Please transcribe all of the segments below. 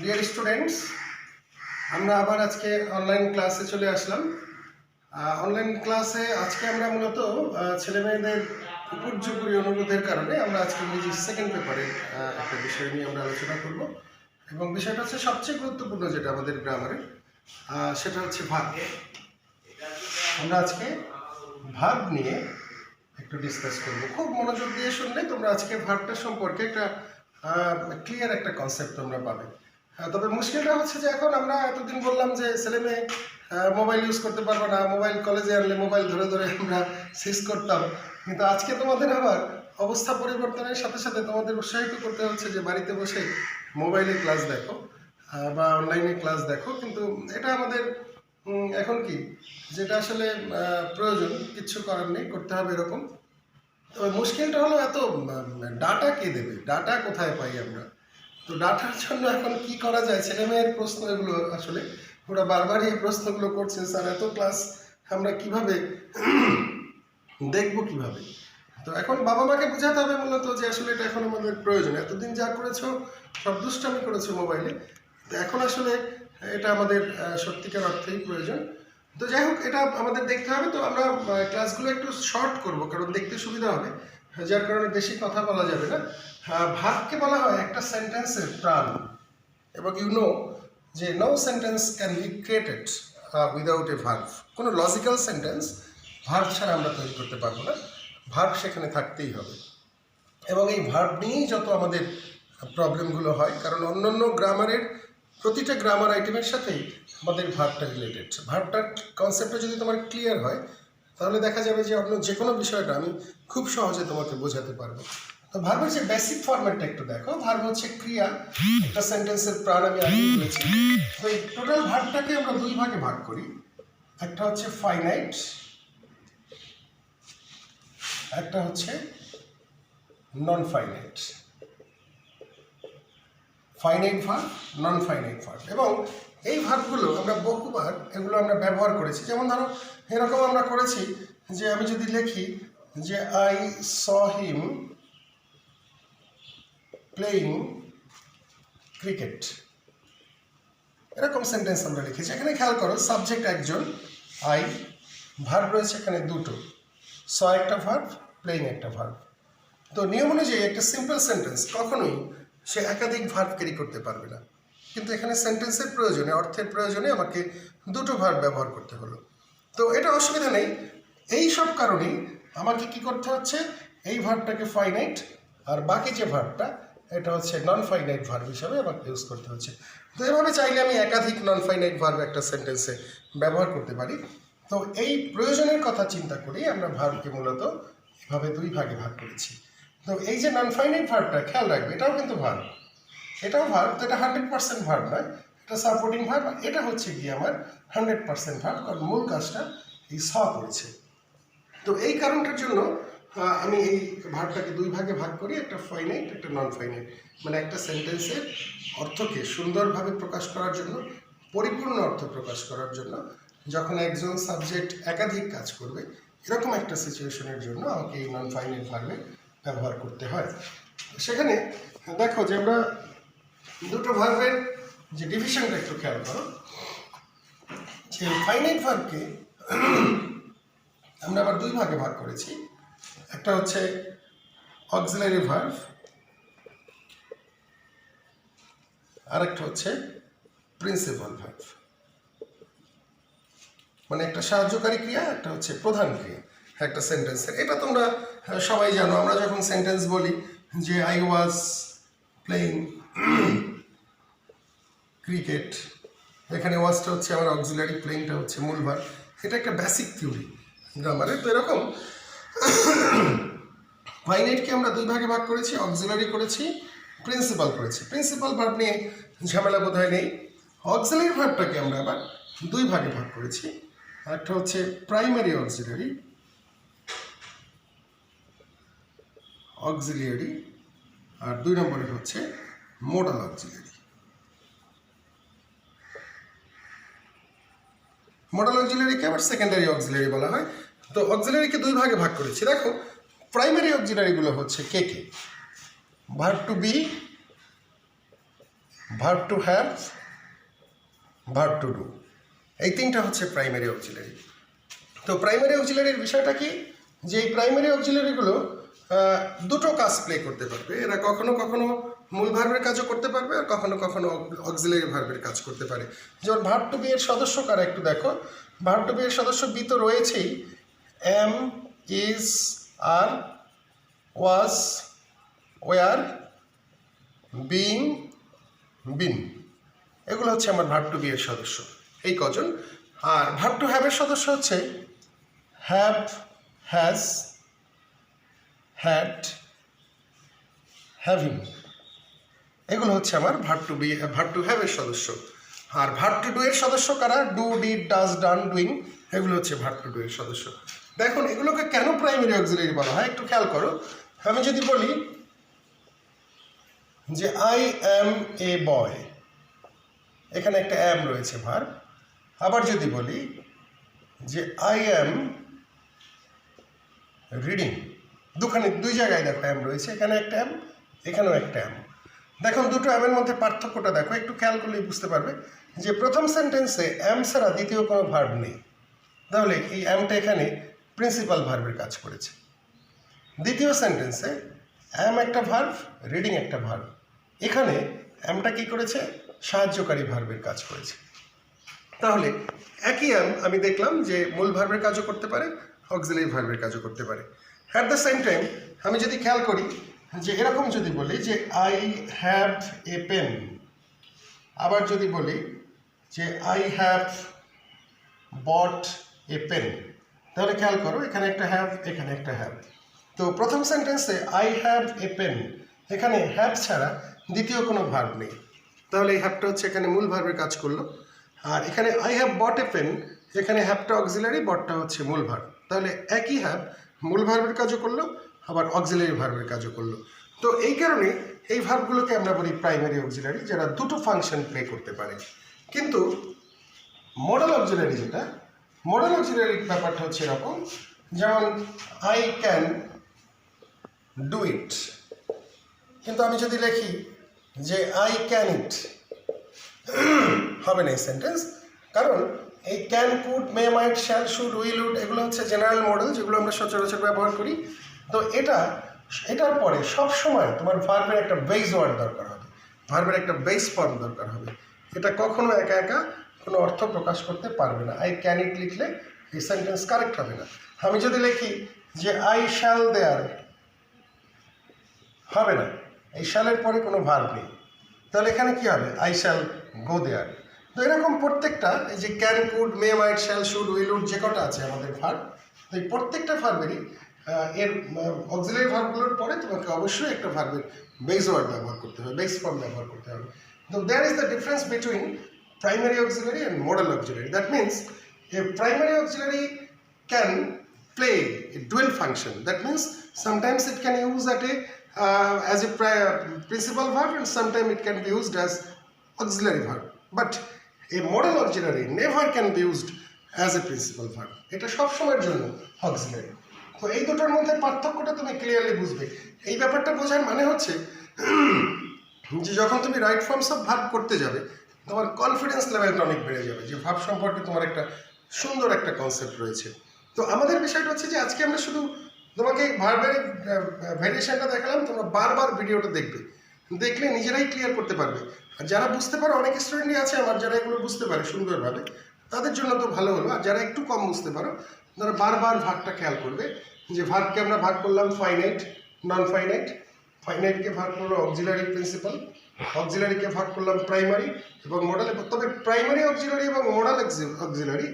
Dear students, আমরা আবার আজকে অনলাইন ক্লাসে চলে আসলাম। অনলাইন ক্লাসে আজকে আমরা মূলত ছেলেমেয়েদের উপর্যুপরি অনুরোধের কারণে আমরা আজকে ইংরেজি সেকেন্ড পেপারের একটা বিষয় নিয়ে আমরা আলোচনা করব, এবং বিষয়টা হচ্ছে সবচেয়ে গুরুত্বপূর্ণ যেটা আমাদের গ্রামারের, সেটা হচ্ছে ভাগ। আমরা আজকে ভাগ নিয়ে একটু ডিসকাস করবো। খুব মনোযোগ দিয়ে শুনলে তোমরা আজকে ভাগটা সম্পর্কে একটা ক্লিয়ার একটা কনসেপ্ট তোমরা পাবে। তবে মুশকিলটা হচ্ছে যে এখন আমরা এতদিন বললাম যে ছেলে মেয়ে মোবাইল ইউজ করতে পারবে না, মোবাইল কলেজে আনলে মোবাইল ধরে ধরে আমরা শেষ করতাম, কিন্তু আজকে তোমাদের আবার অবস্থা পরিবর্তনের সাথে সাথে তোমাদের উৎসাহিত করতে হচ্ছে যে বাড়িতে বসে মোবাইলে ক্লাস দেখো বা অনলাইনে ক্লাস দেখো। কিন্তু এটা আমাদের এখন কি, যেটা আসলে প্রয়োজন, কিচ্ছু করার নেই, করতে হবে এরকম। তবে মুশকিলটা হলো এত ডাটা কে দেবে, ডাটা কোথায় পাই আমরা? তো ডাটার জন্য এখন কি করা যায়? ছেলে মেয়ের প্রশ্ন এগুলো, আসলে ওরা বারবার এই প্রশ্নগুলো করছে, স্যার এত ক্লাস আমরা কিভাবে দেখবো কিভাবে? তো এখন বাবা মাকে বোঝাতে হবে মূলত যে আসলে এটা এখন আমাদের প্রয়োজন। এতদিন যা করেছো সব দুষ্টামি করেছো মোবাইলে, তো এখন আসলে এটা আমাদের সত্যিকার অর্থেই প্রয়োজন। তো যাই হোক, এটা আমাদের দেখতে হবে। তো আমরা ক্লাসগুলো একটু শর্ট করব, কারণ দেখতে সুবিধা হবে, যার কারণে বেশি কথা বলা যাবে না। ভাগকে বলা হয় একটা সেন্টেন্সের প্রাণ, এবং যে no sentence can be created without a verb. কোনো লজিক্যাল সেন্টেন্স ভার্ব ছাড়া আমরা তৈরি করতে পারবো না, ভার্ব সেখানে থাকতেই হবে। এবং এই ভার্ব নিয়েই যত আমাদের প্রবলেমগুলো হয়, কারণ অন্যান্য গ্রামারের প্রতিটা গ্রামার আইটেমের সাথেই আমাদের ভার্বটা রিলেটেড। ভার্বটার কনসেপ্টটা যদি তোমার ক্লিয়ার হয়, তাহলে দেখা যাবে যে অন্য যে কোনো বিষয়টা আমি খুব সহজে তোমাকে বোঝাতে পারবো। তো ভার্বের যে বেসিক ফরম্যাটটা একটু দেখো। ভার্ব হচ্ছে ক্রিয়া, একটা সেন্টেন্সের প্রাণ, আমি আগে বলেছি। তো এই টোটাল ভার্বটাকে আমরা দুই ভাগে ভাগ করি। একটা হচ্ছে ফাইনাইট, একটা হচ্ছে non finite. Finite verb, non finite verb. এবং এই ভার্বগুলো আমরা বহুবার এগুলো আমরা ব্যবহার করেছি। যেমন ধরো এরকম আমরা করেছি যে আমি যদি লিখি যে I saw him playing cricket, এরকম সেন্টেন্স আমরা লিখেছি। এখানে খেয়াল করো, সাবজেক্ট একজন, আই, ভার্ব রয়েছে এখানে দুটো, স একটা ভার্ব, প্লেইং একটা ভার্ব। তো নিয়ম অনুযায়ী একটা সিম্পল সেন্টেন্স কখনোই সে একাধিক ভার্ব ক্যারি করতে পারবে না, কিন্তু এখানে সেন্টেন্সের প্রয়োজনে, অর্থের প্রয়োজনে আমাকে দুটো ভার্ব ব্যবহার করতে হলো। তো এটা অসুবিধা নেই। এই সব কারণেই আমাকে কি করতে হচ্ছে, এই ভার্বটাকে ফাইনাইট আর বাকি যে ভার্বটা এটা হচ্ছে নন ফাইনাইট ভার্ব হিসাবে আমাকে ইউজ করতে হচ্ছে। তো এভাবে চাইলে আমি একাধিক নন ফাইনাইট ভার্ব একটা সেন্টেন্সে ব্যবহার করতে পারি। তো এই প্রয়োজনের কথা চিন্তা করেই আমরা ভার্বকে মূলত এভাবে দুই ভাগে ভাগ করেছি। তো এই যে নন ফাইনাইট ভার্বটা খেয়াল রাখবে, এটাও কিন্তু ভার্ব, এটাও ভার্ব। তো এটা 100% ভার্ব নয়, এটা সাপোর্টিং ভার্ব। এটা হচ্ছে গিয়ে আমার 100% ভার্ব, কারণ মূল কাজটা এই স করেছে। তো এই কারণটার জন্য আমি এই ভার্বটাকে দুই ভাগে ভাগ করি, একটা ফাইনাইট, একটা নন ফাইনাইট। মানে একটা সেন্টেন্সের অর্থকে সুন্দরভাবে প্রকাশ করার জন্য, পরিপূর্ণ অর্থ প্রকাশ করার জন্য, যখন একজন সাবজেক্ট একাধিক কাজ করবে, এরকম একটা সিচুয়েশনের জন্য আমাকে এই নন ফাইনাইট ভার্বে ব্যবহার করতে হয়। সেখানে দেখো যে আমরা দুটো ভার্বের যে ডিভিশনটা একটু খেয়াল করো, যে ফাইনাইট ভার্বকে আমরা আবার দুই ভাগে ভাগ করেছি। একটা হচ্ছে অক্সিলারি ভার্ব, আর একটা হচ্ছে প্রিন্সিপাল ভার্ব। মানে একটা সাহায্যকারী ক্রিয়া, একটা হচ্ছে প্রধান ক্রিয়া একটা সেন্টেন্সের। এটা তোমরা সবাই জানো। আমরা যখন সেন্টেন্স বলি যে আই ওয়াজ প্লেইং ক্রিকেট, এখানে ওয়াজটা হচ্ছে আমার অক্সিলারি, প্লেইংটা হচ্ছে মূল ভার্ব। এটা একটা বেসিক থিওরি গ্রামারে। তো এরকম ফাইনাইটকে আমরা দুই ভাগে ভাগ করেছি, অক্সিলারি করেছি, প্রিন্সিপাল করেছি। প্রিন্সিপাল ভার্ব নিয়ে ঝামেলা বোধহয় নেই। অক্সিলারি ভার্বটাকে আমরা আবার দুই ভাগে ভাগ করেছি। একটা হচ্ছে প্রাইমারি অক্সিলারি, আর দুই নম্বরে হচ্ছে মোডাল অক্সিলারি। মডেল অক্সিলারিকে আবার সেকেন্ডারি অক্সিলারি বলা হয়। তো অক্সিলারিকে দুই ভাগে ভাগ করেছি। দেখো, প্রাইমারি অক্সিলারিগুলো হচ্ছে কে কে? Verb to be, verb to have, verb to do, এই তিনটা হচ্ছে প্রাইমারি অক্সিলারি। তো প্রাইমারি অক্সিলারির বিষয়টা কি, যে এই প্রাইমারি অক্সিলারিগুলো দুটো কাজ প্লে করতে পারবে। এরা কখনো কখনো মূল ভার্বের কাজও করতে পারবে, আর কখনো কখনো অক্সিলারি ভার্বের কাজ করতে পারে। যেমন ভার্ব টু বি এর সদস্য কারা একটু দেখো। ভার্ব টু বি এর সদস্য বি তো রয়েছেই, am, is, are, was, were, being, been, এগুলো হচ্ছে আমার ভার্ব টু বি এর সদস্য, এই কজন। আর ভার্ব টু হ্যাভ এর সদস্য হচ্ছে হ্যাভ, হ্যাজ, হ্যাড, হ্যাভিং, এগুলো হচ্ছে আমার verb to be, verb to have এর সদস্য। আর ভার্ব টু ডু এর সদস্য কারা, do, did, does, done, doing, এগুলো হচ্ছে ভার্ব টু ডু এর সদস্য। দেখুন এগুলোকে কেন প্রাইমারি অক্সিলারি বলা হয় একটু খেয়াল করো। আমি যদি বলি যে আই অ্যাম এ বয়, এখানে একটা অ্যাম রয়েছে ভার্ব। আবার যদি বলি যে আই অ্যাম রিডিং, দুই জায়গায় দেখো অ্যাম রয়েছে, এখানে একটা অ্যাম, এখানেও একটা অ্যাম। দেখুন দুটো অ্যামের মধ্যে পার্থক্যটা দেখো, একটু খেয়াল করলেই বুঝতে পারবে যে প্রথম সেন্টেন্সে অ্যাম ছাড়া দ্বিতীয় কোনো ভার্ব নেই, তাহলে এই অ্যামটা এখানে প্রিন্সিপাল ভার্বের কাজ করেছে। দ্বিতীয় সেন্টেন্সে অ্যাম একটা ভার্ব, রিডিং একটা ভার্ব, এখানে অ্যামটা কি করেছে, সাহায্যকারী ভার্বের কাজ করেছে। তাহলে একই অ্যাম আমি দেখলাম যে মূল ভার্বের কাজও করতে পারে, অক্সিলারি ভার্বের কাজও করতে পারে। অ্যাট দ্য সেম টাইম আমি যদি খেয়াল করি যে এরকম যদি বলি যে আই হ্যাভ এ পেন, আবার যদি বলি যে I have bought a pen, তাহলে খেয়াল করো এখানে একটা হ্যাভ, এখানে একটা হ্যাভ। তো প্রথম সেন্টেন্সে আই হ্যাভ এ পেন, এখানে হ্যাভ ছাড়া দ্বিতীয় কোনো ভার্ব নেই, তাহলে এই হ্যাভটা হচ্ছে এখানে মূল ভার্বের কাজ করলো। আর এখানে I have bought a pen, এখানে হ্যাভটা অক্সিলারি, বটটা হচ্ছে মূল ভার্ব, তাহলে একই হ্যাভ মূল ভার্বের কাজও করলো, আবার অক্সিলারি ভার্বের কাজও করলো। তো এই কারণে এই ভার্বগুলোকে আমরা বলি প্রাইমারি অক্সিলারি, যারা দুটো ফাংশন প্লে করতে পারে। কিন্তু মডেল অক্সিলারি যেটা, মডেল অক্সিলারির ব্যাপারটা হচ্ছে এরকম, যেমন আই ক্যান ডু ইট, কিন্তু আমি যদি লিখি যে আই ক্যান ইট, হবে না এই সেন্টেন্স, কারণ এই can, could, may, might, shall, should, will, would, এগুলো হচ্ছে জেনারেল মডেল, যেগুলো আমরা সচরাচর ব্যবহার করি। তো এটার পরে সবসময় তোমার ভার্বের একটা বেস ওয়ার্ড দরকার হবে, ভার্বের একটা বেস ফর্ম দরকার হবে। এটা কখনো একা একা কোনো অর্থ প্রকাশ করতে পারবে না। আই ক্যান ইট লিখলে এই সেন্টেন্স কারেক্ট হবে না। আমি যদি লিখি যে আই শ্যাল দেয়ার, হবে না, এই শ্যালের পরে কোনো ভার্ব নেই, তাহলে এখানে কি হবে, আই শ্যাল গো দেয়ার। তো এরকম প্রত্যেকটা এই যে can, could, may, might, shall, should, will, would, যে কটা আছে আমাদের ভার্ব, তো এই প্রত্যেকটা ভার্বেরই এর অক্সিলারি ভার্বগুলোর পরে তোমাকে অবশ্যই একটা ভার্বের বেস ওয়ার্ড ব্যবহার করতে হবে, বেস ফর্ম ব্যবহার করতে হবে। তো that is the difference between primary auxiliary and modal auxiliary. That means a primary auxiliary can play a dual function. That means sometimes it can use as a principal verb, and sometimes it can be used as auxiliary verb. But a modal auxiliary never can be used as a principal verb. এটা সব সময়ের জন্য auxiliary. তো এই দুটোর মধ্যে পার্থক্যটা তুমি ক্লিয়ারলি বুঝবে। এই ব্যাপারটা বোঝার মানে হচ্ছে যে যখন তুমি রাইট ফর্মস অফ ভার্ব করতে যাবে, তোমার কনফিডেন্স লেভেলটা অনেক বেড়ে যাবে, যে ভার্ব সম্পর্কে তোমার একটা সুন্দর একটা কনসেপ্ট রয়েছে। তো আমাদের বিষয়টা হচ্ছে যে আজকে আমরা শুধু তোমাকে ভার্বের ভ্যারিয়েশনটা দেখালাম, তোমরা বারবার ভিডিওটা দেখবে, দেখলে নিজেরাই ক্লিয়ার করতে পারবে। আর যারা বুঝতে পারো, অনেক স্টুডেন্টই আছে আমার যারা এগুলো বুঝতে পারে সুন্দরভাবে, তাদের জন্য তো ভালো হলো। আর যারা একটু কম বুঝতে পারো, তারা বারবার ভাগটা খেয়াল করবে, যে ভার্বকে আমরা ভাগ করলাম ফাইনাইট, নন ফাইনাইট, ফাইনাইটকে ভাগ করলো অক্সিলারি, প্রিন্সিপাল, অক্সিলারিকে ভাগ করলাম প্রাইমারি এবং মডেল। তবে প্রাইমারি অক্সিলারি এবং modal auxiliary,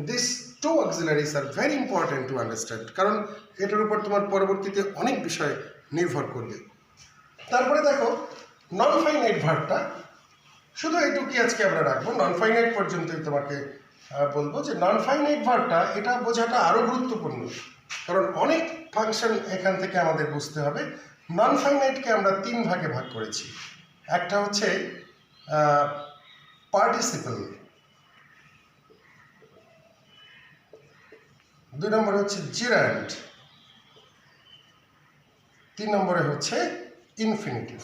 this two auxiliaries are very important to understand, কারণ এটার উপর তোমার পরবর্তীতে অনেক বিষয় নির্ভর করবে। তারপরে দেখো নন ফাইনাইট ভার্বটা, শুধু এইটুকুই আজকে আমরা রাখবো, নন ফাইনাইট পর্যন্তই তোমাকে বলবো যে নন ফাইনাইট ভার্বটা, এটা বোঝাটা আরও গুরুত্বপূর্ণ, কারণ অনেক ফাংশন এখান থেকে আমাদের বুঝতে হবে। নন ফাইনাইটকে আমরা 3 ভাগে ভাগ করেছি। একটা হচ্ছে পার্টিসিপল, 2 নম্বরে হচ্ছে জিরান্ড, 3 নম্বরে হচ্ছে ইনফিনিটিভ।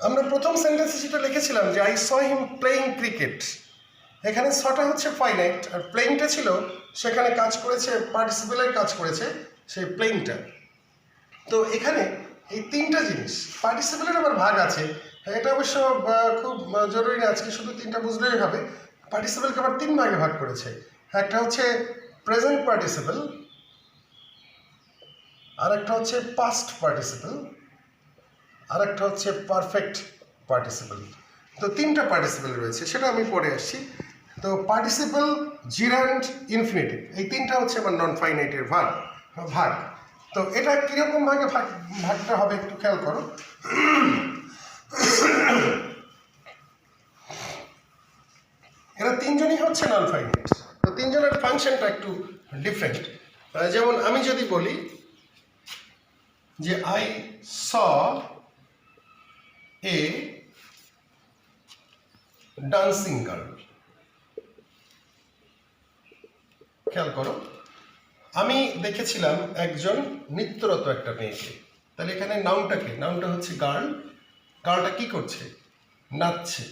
আমরা প্রথম সেন্টেন্সে যেটা লিখেছিলাম যে I saw him playing cricket, এখানে সটা হচ্ছে ফাইনাইট আর প্লেইংটা ছিল সেখানে কাজ করেছে পার্টিসিপেলের কাজ করেছে সেই প্লেইংটা। তো এখানে এই তিনটা জিনিস, পার্টিসিপেলের আবার ভাগ আছে, এটা অবশ্য খুব জরুরি না, আজকে শুধু তিনটা বুঝলেই হবে। পার্টিসিপেলকে আবার তিন ভাগে ভাগ করেছে, একটা হচ্ছে প্রেজেন্ট পার্টিসিপেল, আর একটা হচ্ছে পাস্ট পার্টিসিপেল, আর একটা হচ্ছে পারফেক্ট পার্টিসিপেল। তো তিনটা পার্টিসিপেল রয়েছে, সেটা আমি পরে আসছি। তো পার্টিসিপেল, জিরান্ড, ইনফিনিটিভ, এই তিনটা হচ্ছে আমার নন ফাইনাইটের ভাগ। তো এটা কীরকম ভাগে ভাগটা হবে একটু খেয়াল করো। এরা তিনজনই হচ্ছে নন ফাইনাইট, তো তিনজনের ফাংশনটা একটু ডিফারেন্ট। যেমন আমি যদি বলি যে I saw A dancing girl, খেয়াল করো, আমি দেখেছিলাম একজন নৃত্যরত একটা মেয়েকে, তাহলে এখানে নাউনটা হচ্ছে গার্ল, গার্লটা কি করছে, নাচছে।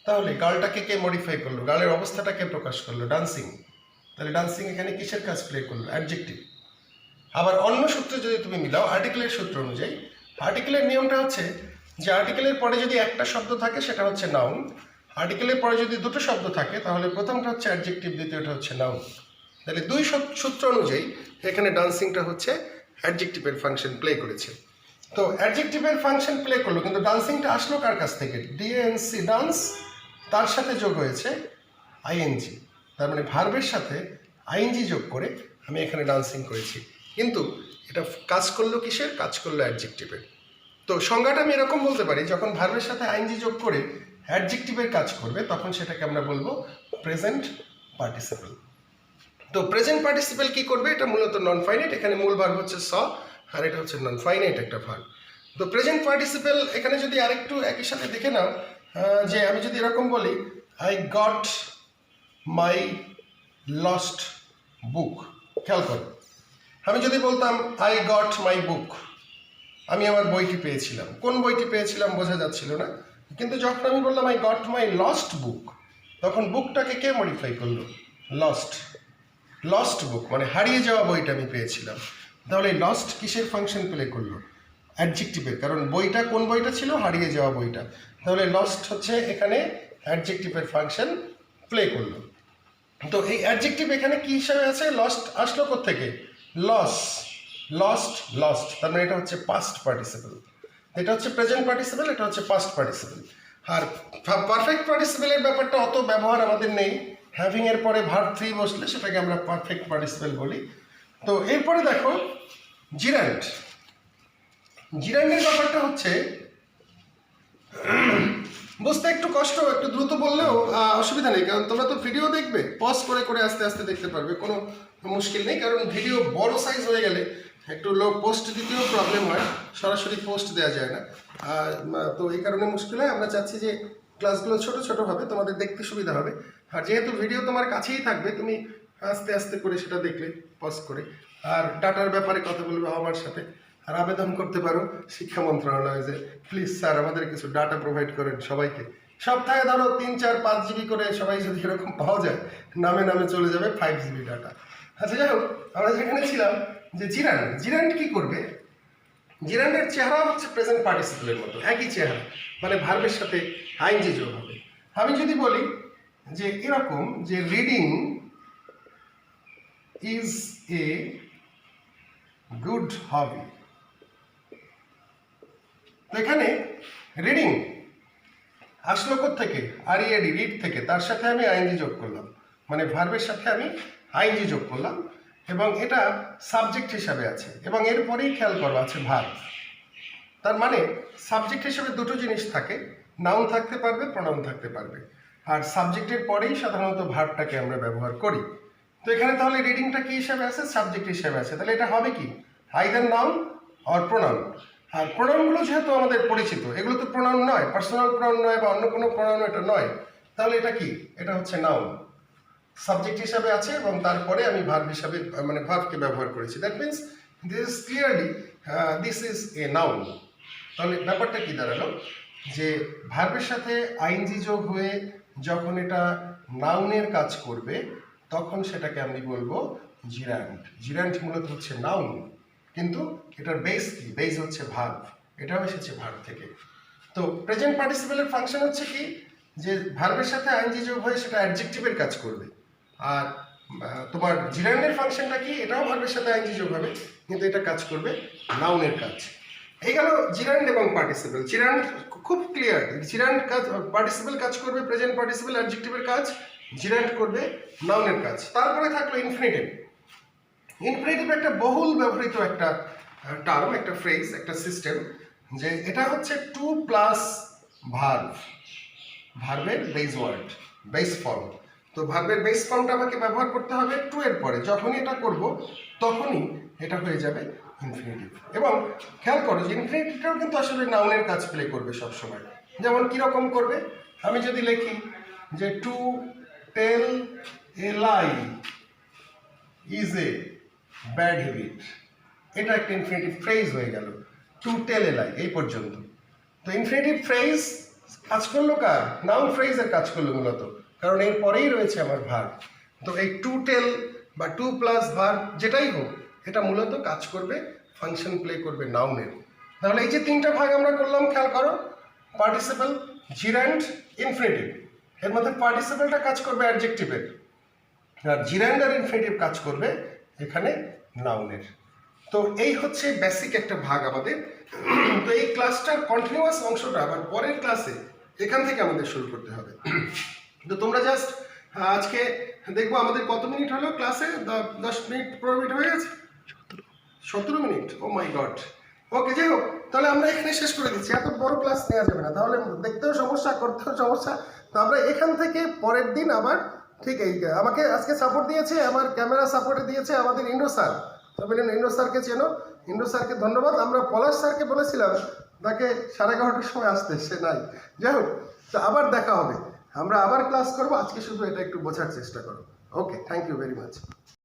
তাহলে গার্লটাকে কে মডিফাই করলো, গার্লের অবস্থাটাকে প্রকাশ করলো, ডান্সিং। তাহলে ডান্সিং এখানে কিসের কাজ প্লে করলো, অ্যাডজেক্টিভ। আবার অন্য সূত্রে যদি তুমি মিলাও আর্টিকেলের সূত্র অনুযায়ী, আর্টিকেলের নিয়মটা হচ্ছে যে আর্টিকেলের পরে যদি একটা শব্দ থাকে সেটা হচ্ছে নাউন, আর্টিকেলের পরে যদি দুটো শব্দ থাকে তাহলে প্রথমটা হচ্ছে অ্যাডজেক্টিভ, দ্বিতীয়টা হচ্ছে নাউন। তাহলে দুই সূত্র অনুযায়ী এখানে ডান্সিংটা হচ্ছে অ্যাডজেক্টিভের ফাংশন প্লে করেছে। তো অ্যাডজেক্টিভের ফাংশন প্লে করলো, কিন্তু ডান্সিংটা আসলো কার কাছ থেকে, ডিএনসি ডান্স, তার সাথে যোগ হয়েছে আইএনজি, তার মানে ভার্বের সাথে আইএনজি যোগ করে আমি এখানে ডান্সিং করেছি, কিন্তু এটা কাজ করলো কিসের, কাজ করলো অ্যাডজেক্টিভের। তো সংজ্ঞাটা আমি এরকম বলতে পারি, যখন ভার্বের সাথে আইএনজি যোগ করে অ্যাডজেক্টিভের কাজ করবে তখন সেটাকে আমরা বলবো প্রেজেন্ট পার্টিসিপল। তো প্রেজেন্ট পার্টিসিপল কি করবে, এটা মূলত নন ফাইনাইট, এখানে মূল ভার্ব হচ্ছে স, আর এটা হচ্ছে নন ফাইনাইট একটা ভার্ব। তো প্রেজেন্ট পার্টিসিপল এখানে যদি আরেকটু একই সাথে দেখে নাও, যে আমি যদি এরকম বলি I got my Lost book, খেয়াল করো, আমি যদি বলতাম আই গট মাই বুক, আমি আমার বইটি পেয়েছিলাম, কোন বইটি পেয়েছিলাম বোঝা যাচ্ছিল না, কিন্তু যখন আমি বললাম I got my Lost book, তখন বুকটাকে কে মডিফাই করলো, লস্ট বুক, মানে হারিয়ে যাওয়া বইটা আমি পেয়েছিলাম। তাহলে লস্ট কিসের ফাংশন প্লে করলো, অ্যাডজেক্টিভের, কারণ বইটা কোন বইটা ছিল, হারিয়ে যাওয়া বইটা, তাহলে লস্ট হচ্ছে এখানে অ্যাডজেক্টিভের ফাংশন প্লে করলো। তো এই অ্যাডজেক্টিভ এখানে কি হিসাবে আছে, লস্ট আসলো কোত্থেকে, লস্ট, তার মানে এটা হচ্ছে পাস্ট পার্টিসিপল, এটা হচ্ছে প্রেজেন্ট পার্টিসিপল, এটা হচ্ছে পাস্ট পার্টিসিপল। আর পারফেক্ট পার্টিসিপলের ব্যাপারটা অত ব্যবহার আমাদের নেই, হ্যাভিং এর পরে ভার্ব 3 বসলে সেটাকে আমরা পারফেক্ট পার্টিসিপল বলি। তো এরপরে দেখো জিরান্ডের ব্যাপারটা হচ্ছে বুঝতে একটু কষ্ট, একটু দ্রুত বললেও অসুবিধা নেই, কারণ তোমরা তো ভিডিও দেখবে, পজ করে করে আস্তে আস্তে দেখতে পারবে, কোনো মুশকিল নেই, কারণ ভিডিও বড় সাইজ হয়ে গেলে একটু পোস্ট দিতেও প্রবলেম হয়, সরাসরি পোস্ট দেওয়া যায় না, তো এই কারণে মুশকিল হয়। আমরা চাচ্ছি যে ক্লাসগুলো ছোট ছোট হবে, তোমাদের দেখতে সুবিধা হবে, আর যেহেতু ভিডিও তোমার কাছেই থাকবে তুমি আস্তে আস্তে করে সেটা দেখলে পজ করে। আর ডাটার ব্যাপারে কথা বলবে আমার সাথে, আর আবেদন করতে পারো শিক্ষা মন্ত্রণালয়ে যে প্লিজ স্যার আমাদের কিছু ডাটা প্রোভাইড করেন সবাইকে, সপ্তাহে ধরো 3, 4, 5 জিবি করে সবাই যদি এরকম পাওয়া যায়, নামে নামে চলে যাবে 5 জিবি ডাটা। আচ্ছা যাই হোক, আমরা যেখানে ছিলাম যে জিরান্ড কি করবে, জিরান্ডের চেহারা হচ্ছে প্রেজেন্ট পার্টিসিপলের মতো, একই চেহারা, মানে ভার্বের সাথে আইএনজি যোগ হবে। আমি যদি বলি যে এরকম যে রিডিং ইজ এ গুড হবি, তো এখানে রিডিং আসলো থেকে আরইএডি, রিড থেকে, তার সাথে আমি আইএনজি যোগ করলাম, মানে ভার্বের সাথে আমি আইএনজি যোগ করলাম, এবং এটা সাবজেক্ট হিসাবে আছে, এবং এরপরেই খেয়াল করো আছে ভার্ব। তার মানে সাবজেক্ট হিসেবে দুটো জিনিস থাকে, নাউন থাকতে পারবে, প্রনাউন থাকতে পারবে, আর সাবজেক্টের পরেই সাধারণত ভার্বটাকে আমরা ব্যবহার করি। তো এখানে তাহলে রিডিংটা কি হিসাবে আছে, সাবজেক্ট হিসাবে আছে, তাহলে এটা হবে কি, আইদার নাউন অর প্রনাউন। আর প্রোনাউনগুলো যেহেতু আমাদের পরিচিত, এগুলো তো প্রোনাউন নয়, পার্সোনাল প্রোনাউন নয় বা অন্য কোনো প্রোনাউন এটা নয়, তাহলে এটা কি, এটা হচ্ছে নাউন, সাবজেক্ট হিসাবে আছে এবং তারপরে আমি ভার্ব হিসাবে মানে ভার্বকে ব্যবহার করেছি, that means this is clearly this is a noun. তাহলে ব্যাপারটা কি দাঁড়ালো, যে ভার্বের সাথে আইএনজি যোগ হয়ে যখন এটা নাউনের কাজ করবে তখন সেটাকে আমি বলবো জিরান্ড। জিরান্ড মূলত হচ্ছে নাউন, কিন্তু এটার বেস কি? বেস হচ্ছে ভার্ব, এটাও এসেছে ভার্ব থেকে। তো প্রেজেন্ট পার্টিসিপেলের ফাংশন হচ্ছে কি, যে ভার্বের সাথে আইএনজি যোগ হয়ে সেটা অ্যাডজেক্টিভের কাজ করবে। আর তোমার জিরান্ডের ফাংশনটা কি? এটাও ভার্বের সাথে আইএনজি যোগ হবে, কিন্তু এটা কাজ করবে নাউনের কাজ। এই গেল জিরান্ড এবং পার্টিসিপেল। জিরান্ড খুব ক্লিয়ার, জিরান্ড কাজ, পার্টিসিপেল কাজ করবে প্রেজেন্ট পার্টিসিপেল অ্যাডজেক্টিভের কাজ, জিরান্ড করবে নাউনের কাজ। তারপরে থাকলো ইনফিনিটিভ। ইনফিনিটিভ একটা বহুল ব্যবহৃত একটা টার্ম, একটা ফ্রেজ, একটা সিস্টেম, যে এটা হচ্ছে টু প্লাস ভার্ব, ভার্বের বেস ওয়ার্ড, বেস ফর্ম। তো ভার্বের বেস ফর্মটা আমাকে ব্যবহার করতে হবে টু এর পরে। যখনই এটা করব তখনই এটা হয়ে যাবে ইনফিনিটিভ। এবং খেয়াল করো যে ইনফিনিটিভটাও কিন্তু আসলে নাউনের কাজ প্লে করবে সবসময়। যেমন কীরকম করবে? আমি যদি লিখি যে to tell a lie is a bad habit, এটা একটা ইনফিনিটিভ ফ্রেজ হয়ে গেল, টু টেল এ লাই, এই পর্যন্ত। তো ইনফিনিটিভ ফ্রেজ কাজ করলো কার? নাউন ফ্রেজের কাজ করলো মূলত, কারণ এর পরেই রয়েছে আমার ভার্ব। তো এই টু টেল বা টু প্লাস ভার্ব যেটাই হোক, এটা মূলত কাজ করবে, ফাংশন প্লে করবে নাউনের। তাহলে এই যে তিনটা ভাগ আমরা করলাম, খেয়াল করো, পার্টিসিপল, জিরান্ড, ইনফিনিটিভ। এর মধ্যে পার্টিসিপলটা কাজ করবে অ্যাডজেক্টিভের, আর জিরান্ড আর ইনফিনিটিভ কাজ করবে এখানে নাউনের। তো এই হচ্ছে বেসিক একটা ভাগ আমাদের। তো এই ক্লাসটার কন্টিনিউয়াস অংশটা আবার পরের ক্লাসে এখান থেকে আমাদের শুরু করতে হবে। তো তোমরা জাস্ট আজকে দেখবো আমাদের কত মিনিট হলো ক্লাসে, 10 মিনিট 15 মিনিট হয়ে গেছে, 17 মিনিট। ও মাই গড। ওকে, যাই হোক, তাহলে আমরা এখানে শেষ করে দিচ্ছি। এত বড় ক্লাস নেওয়া যাবে না, তাহলে দেখতেও সমস্যা, করতেও সমস্যা। তো আমরা এখান থেকে পরের দিন আবার ঠিক এই, আমাকে আজকে সাপোর্ট দিয়েছে, আমার ক্যামেরা সাপোর্টে দিয়েছে আমাদের ইন্দ্র স্যার। তবে ইন্দ্র স্যারকে চেনো, ইন্দ্র স্যারকে ধন্যবাদ। আমরা পলাশ স্যারকে বলেছিলাম তাকে 11:30টার সময় আসতে, সে নাই। যাই হোক, তো আবার দেখা হবে, আমরা আবার ক্লাস করবো। আজকে শুধু এটা একটু বোঝার চেষ্টা করো। ওকে, থ্যাংক ইউ ভেরি মাচ।